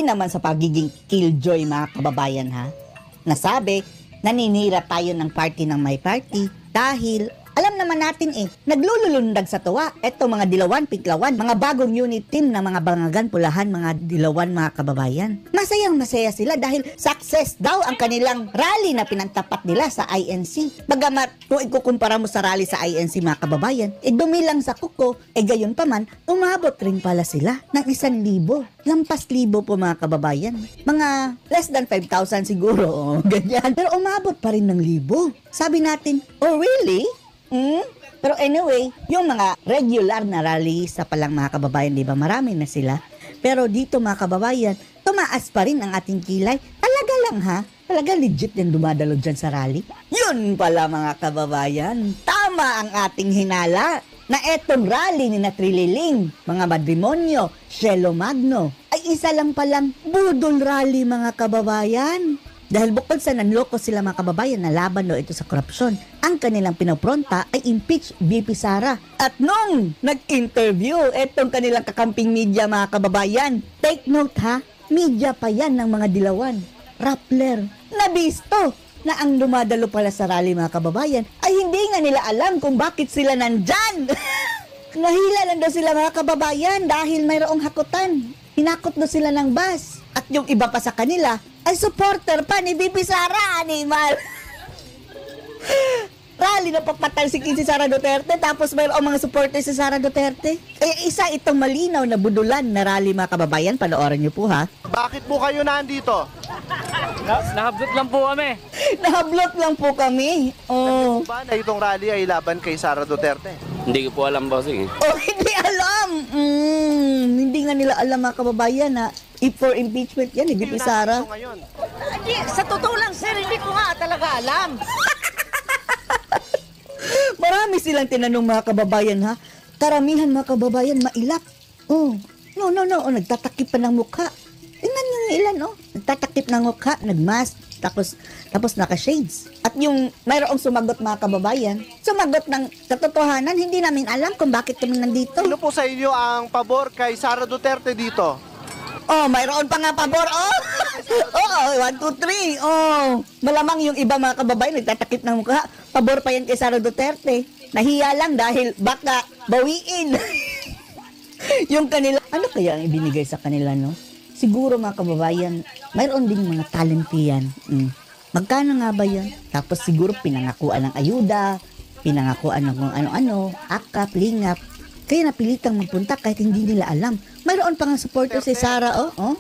naman sa pagiging killjoy mga kababayan ha. Nasabi, naninira tayo ng party ng may party dahil alam naman natin naglululundag sa tuwa. Eto mga dilawan, piklawan, mga bagong unit team ng mga bangagan, pulahan, mga dilawan, mga kababayan. Masayang masaya sila dahil success daw ang kanilang rally na pinantapat nila sa INC. Bagamat kung ikukumpara mo sa rally sa INC mga kababayan, dumilang sa kuko, gayon pa man, umabot rin pala sila ng 1,000. Lampas libo po mga kababayan. Mga less than 5,000 siguro, ganyan. Pero umabot pa rin ng libo. Sabi natin, oh really? Pero anyway, yung mga regular na rally sa palang mga kababayan, di ba? Marami na sila. Pero dito mga kababayan, tumaas pa rin ang ating kilay. Talaga lang ha? Talaga legit yung dumadalo dyan sa rally? Yun pala mga kababayan. Tama ang ating hinala na etong rally ni Natrililing, mga matrimonyo, Shelo Magno, ay isa lang palang budol rally mga kababayan. Dahil bukod sa nanloko sila mga kababayan na laban ito sa korupsyon, ang kanilang pinopronta ay impeach VP Sara. At nung nag-interview etong kanilang kakamping media mga kababayan, take note ha, media pa yan ng mga dilawan, Rappler, nabisto na ang dumadalo pala sa rally mga kababayan ay hindi nga nila alam kung bakit sila nandyan. Nahila lang daw sila mga kababayan dahil mayroong hakutan. Hinakot daw sila ng bus. At yung iba pa sa kanila ay supporter pa ni VP Sara, animal. Rally na papatay si Sara Duterte tapos mayroong mga supporter si Sara Duterte. Isa itong malinaw na budulan na rally mga kababayan. Panoorin niyo po ha. Bakit po kayo nandito? Nahablot lang po kami. Nahablot lang po kami. Oh. Ba na itong rally ay laban kay Sara Duterte? Hindi ko po alam, bossing. Oh, hindi alam. Hindi nga nila alam mga kababayan na if for impeachment yan, VP Sara. Hindi, sa totoo lang sir, hindi ko nga talaga alam. Marami silang tinanong mga kababayan ha. Karamihan mga kababayan mailap. Oh, no. Oh, nagtatakip pa ng mukha. Tingnan yung ilan nagtatakip ng mukha, nagmask, tapos naka-shades. At yung mayroong sumagot mga kababayan, sumagot ng katotohanan, hindi namin alam kung bakit kami nandito. Ano po sa inyo ang pabor kay Sara Duterte dito? Oh, mayroon pa nga pabor. Oh, 1, 2, 3. Oh, malamang yung iba mga kababayan nagtatakip ng mukha. Pabor pa yan kay Sara Duterte. Nahiya lang dahil baka bawiin. Yung kanila, ano kaya ang ibinigay sa kanila, no? Siguro mga kababayan, mayroon din mga talentiyan. Magkano nga ba yan? Tapos siguro pinangakuan ng ayuda, pinangakuan ng kung ano-ano, akap, lingap. Kaya napilitang magpunta kahit hindi nila alam. Mayroon pa nga supporter si Sara, oh.